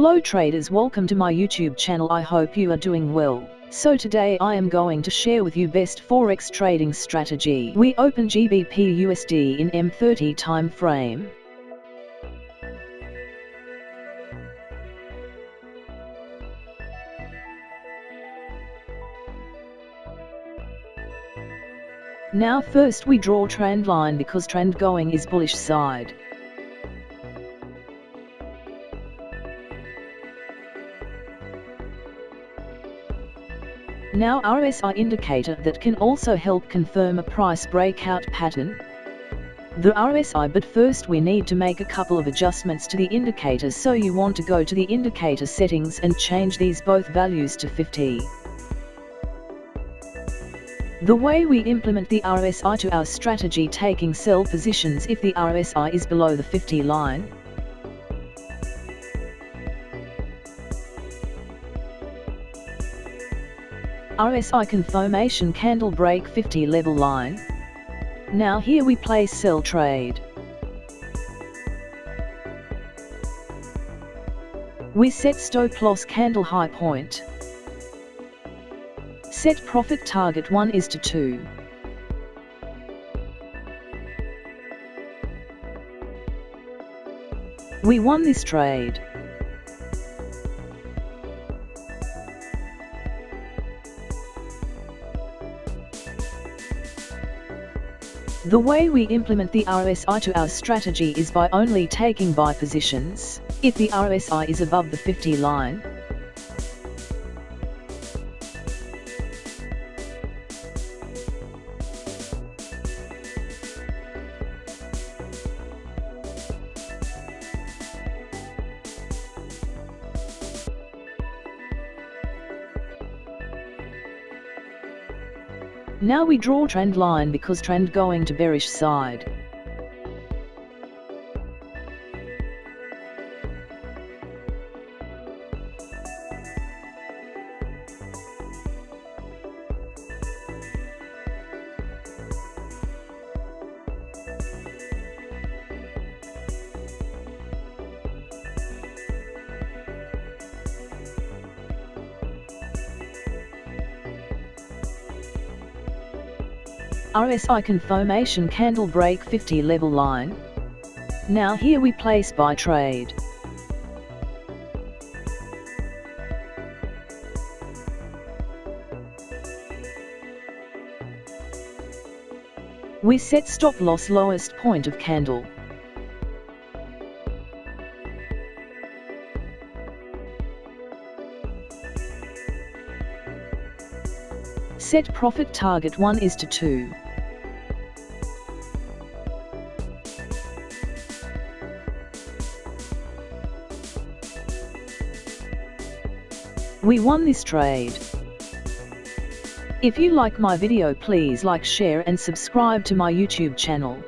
Hello traders, welcome to my YouTube channel. I hope you are doing well. So today I am going to share with you best Forex trading strategy. We open GBP USD in M30 time frame. Now first we draw trend line because trend going is bullish side. Now RSI indicator that can also help confirm a price breakout pattern. The RSI, but first we need to make a couple of adjustments to the indicator, so you want to go to the indicator settings and change these both values to 50. The way we implement the RSI to our strategy, taking sell positions if the RSI is below the 50 line. RSI confirmation candle break 50 level line. Now here we place sell trade. We set stop loss candle high point. Set profit target 1:2. We won this trade. The way we implement the RSI to our strategy is by only taking buy positions if the RSI is above the 50 line. Now we draw trend line because trend going to bearish side. RSI confirmation candle break 50 level line. Now here we place buy trade. We set stop loss lowest point of candle. Set profit target 1:2. We won this trade. If you like my video, please like, share and subscribe to my YouTube channel.